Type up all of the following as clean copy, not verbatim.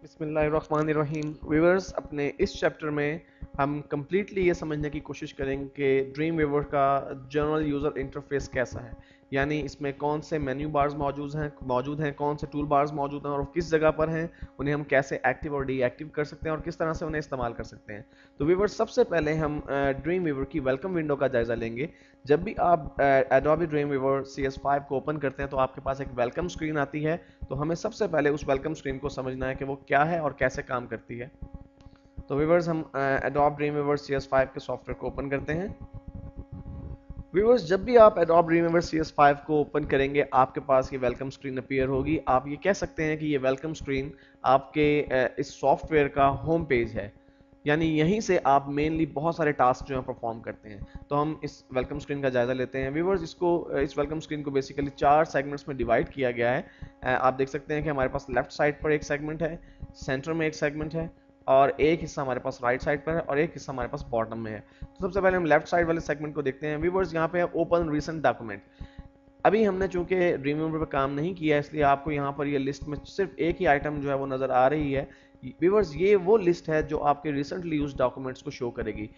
बिस्मिल्लाहिर्रहमानिर्रहीम। व्यूअर्स, अपने इस चैप्टर में हम कम्प्लीटली ये समझने की कोशिश करेंगे कि ड्रीम व्यूवर का जनरल यूज़र इंटरफेस कैसा है, यानी इसमें कौन से मेन्यू बार्स मौजूद हैं, कौन से टूल बार्स मौजूद हैं और किस जगह पर हैं, उन्हें हम कैसे एक्टिव और डीएक्टिव कर सकते हैं और किस तरह से उन्हें इस्तेमाल कर सकते हैं। तो व्यूअर्स, सबसे पहले हम ड्रीम व्यूवर की वेलकम विंडो का जायजा लेंगे। जब भी आप एडोबी ड्रीम व्यूवर CS5 को ओपन करते हैं तो आपके पास एक वेलकम स्क्रीन आती है। तो हमें सबसे पहले उस वेलकम स्क्रीन को समझना है कि वो क्या है और कैसे काम करती है। तो व्यूअर्स, हम एडोब ड्रीम व्यूवर CS5 के सॉफ्टवेयर को ओपन करते हैं। व्यूअर्स, जब भी आप एडोब ड्रीम व्यूवर CS5 को ओपन करेंगे आपके पास ये वेलकम स्क्रीन अपीयर होगी। आप ये कह सकते हैं कि ये वेलकम स्क्रीन आपके इस सॉफ्टवेयर का होम पेज है, यानी यहीं से आप मेनली बहुत सारे टास्क जो है परफॉर्म करते हैं। तो हम इस वेलकम स्क्रीन का जायजा लेते हैं। व्यूअर्स, इस वेलकम स्क्रीन को बेसिकली 4 सेगमेंट्स में डिवाइड किया गया है। आप देख सकते हैं कि हमारे पास लेफ्ट साइड पर एक सेगमेंट है, सेंटर में एक सेगमेंट है और एक हिस्सा हमारे पास राइट साइड पर है और एक हिस्सा हमारे पास बॉटम में है। तो सबसे पहले हम लेफ्ट साइड वाले सेगमेंट को देखते हैं। व्यूअर्स, यहाँ पे है ओपन रिसेंट डॉक्यूमेंट। अभी हमने चूंकि ड्रीम व्यूवर पर काम नहीं किया, इसलिए आपको यहाँ पर ये लिस्ट में सिर्फ एक ही आइटम जो है वो नजर आ रही है। व्यूअर्स, ये वो लिस्ट है जो आपके रिसेंटली यूज्ड डॉक्यूमेंट्स को शो करेगी।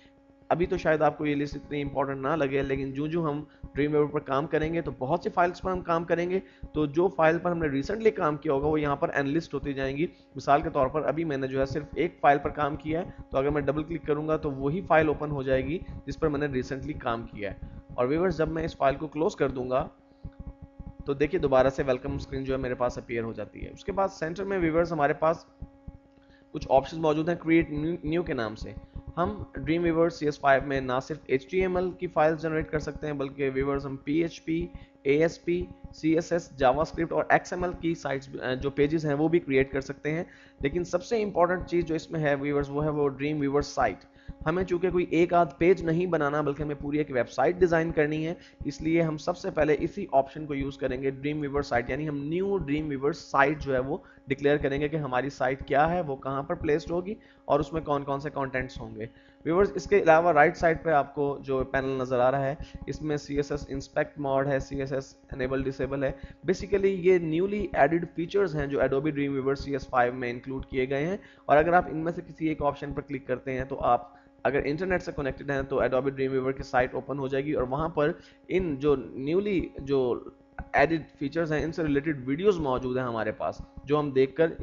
अभी तो शायद आपको ये लिस्ट इतनी इंपॉर्टेंट ना लगे, लेकिन जो हम ड्रीम व्यूवर पर काम करेंगे तो बहुत सी फाइल्स पर हम काम करेंगे। तो जो फाइल पर हमने रिसेंटली काम किया होगा वो यहाँ पर एनलिस्ट होती जाएंगी। मिसाल के तौर पर अभी मैंने जो है सिर्फ एक फाइल पर काम किया है, तो अगर मैं डबल क्लिक करूंगा तो वही फाइल ओपन हो जाएगी जिस पर मैंने रिसेंटली काम किया है। और व्यूअर्स, जब मैं इस फाइल को क्लोज कर दूंगा तो देखिए दोबारा से वेलकम स्क्रीन जो है मेरे पास अपीयर हो जाती है। उसके बाद सेंटर में व्यूअर्स हमारे पास कुछ ऑप्शंस मौजूद हैं क्रिएट न्यू के नाम से। हम ड्रीम व्यूवर CS5 में ना सिर्फ HTML की फाइल्स जनरेट कर सकते हैं, बल्कि व्यूअर्स हम PHP, ASP, CSS, जावास्क्रिप्ट और XML की साइट्स जो पेजेस हैं वो भी क्रिएट कर सकते हैं। लेकिन सबसे इंपॉर्टेंट चीज़ जो इसमें है व्यूअर्स वो है वो ड्रीम व्यूवर साइट। हमें चूंकि कोई एक आध पेज नहीं बनाना बल्कि हमें पूरी एक वेबसाइट डिजाइन करनी है, इसलिए हम सबसे पहले इसी ऑप्शन को यूज करेंगे, ड्रीम व्यूवर साइट। यानी हम न्यू ड्रीम व्यूवर साइट जो है वो डिक्लेयर करेंगे कि हमारी साइट क्या है, वो कहाँ पर प्लेस्ड होगी और उसमें कौन कौन से कंटेंट्स होंगे। व्यूअर्स, इसके अलावा राइट साइड पे आपको जो पैनल नजर आ रहा है इसमें CSS इंस्पेक्ट मोड है, CSS एनेबल डिसेबल है। बेसिकली ये न्यूली एडेड फीचर्स हैं जो एडोबी ड्रीम व्यूवर CS5 में इंक्लूड किए गए हैं। और अगर आप इनमें से किसी एक ऑप्शन पर क्लिक करते हैं तो आप अगर इंटरनेट से कनेक्टेड हैं तो एडोबी ड्रीम व्यूवर की साइट ओपन हो जाएगी और वहां पर इन जो न्यूली जो एडिड फीचर्स हैं इनसे रिलेटेड वीडियोस मौजूद हैं हमारे पास, जो हम देखकर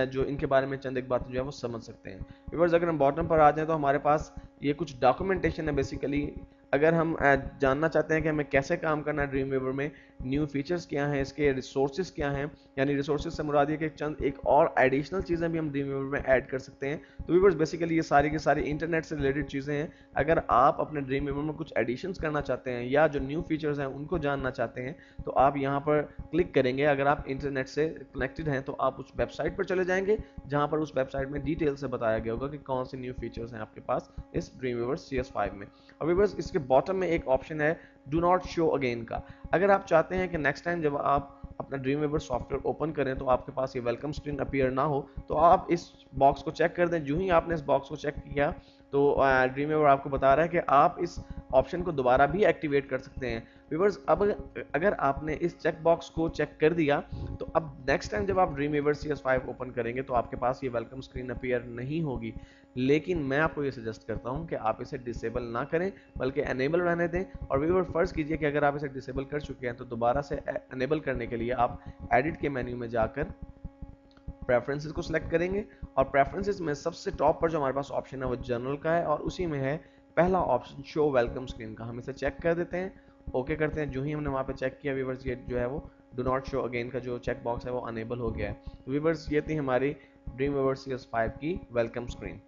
जो इनके बारे में चंद एक बातें जो है वो समझ सकते हैं। व्यूअर्स, अगर हम बॉटम पर आ जाएं तो हमारे पास ये कुछ डॉक्यूमेंटेशन है। बेसिकली अगर हम जानना चाहते हैं कि हमें कैसे काम करना है ड्रीम व्यूवर में, न्यू फीचर्स क्या हैं, इसके रिसोर्सेज क्या हैं, यानी रिसोर्सेज से मुराद ये कि चंद एक और एडिशनल चीज़ें भी हम ड्रीम व्यूवर में ऐड कर सकते हैं। तो व्यूअर्स, बेसिकली ये सारी की सारी इंटरनेट से रिलेटेड चीज़ें हैं। अगर आप अपने ड्रीम व्यूवर में कुछ एडिशंस करना चाहते हैं या जो न्यू फीचर्स हैं उनको जानना चाहते हैं तो आप यहाँ पर क्लिक करेंगे। अगर आप इंटरनेट से कनेक्टेड हैं तो आप उस वेबसाइट पर चले जाएंगे जहाँ पर उस वेबसाइट में डिटेल से बताया गया होगा कि कौन से न्यू फीचर्स हैं आपके पास इस ड्रीम व्यूवर CS5 में। और व्यूअर्स, इसके बॉटम में एक ऑप्शन है डू नॉट शो अगेन का। अगर आप चाहते हैं कि नेक्स्ट टाइम जब आप अपना ड्रीम व्यूवर सॉफ्टवेयर ओपन करें तो आपके पास ये वेलकम स्क्रीन अपीयर ना हो, तो आप इस बॉक्स को चेक कर दें। जो ही आपने इस बॉक्स को चेक किया तो ड्रीम व्यूवर आपको बता रहा है कि आप इस ऑप्शन को दोबारा भी एक्टिवेट कर सकते हैं। व्यूअर्स, अब अगर आपने इस चेक बॉक्स को चेक कर दिया तो अब नेक्स्ट टाइम जब आप ड्रीम व्यूवर CS5 ओपन करेंगे तो आपके पास ये वेलकम स्क्रीन अपीयर नहीं होगी। लेकिन मैं आपको ये सजेस्ट करता हूं कि आप इसे डिसेबल ना करें बल्कि एनेबल रहने दें। और व्यूअर, फर्ज कीजिए कि अगर आप इसे डिसेबल कर चुके हैं तो दोबारा से एनेबल करने के लिए आप एडिट के मेन्यू में जाकर प्रेफरेंसेस को सिलेक्ट करेंगे और प्रेफरेंसेस में सबसे टॉप पर जो हमारे पास ऑप्शन है वो जनरल का है और उसी में है पहला ऑप्शन शो वेलकम स्क्रीन का। हम इसे चेक कर देते हैं, ओके करते हैं। जो ही हमने वहां पे चेक किया व्यूअर्स, ये जो है वो डू नॉट शो अगेन का जो चेक बॉक्स है वो अनेबल हो गया है। तो व्यूअर्स, ये थी हमारी ड्रीम व्यूवर CS5 की वेलकम स्क्रीन।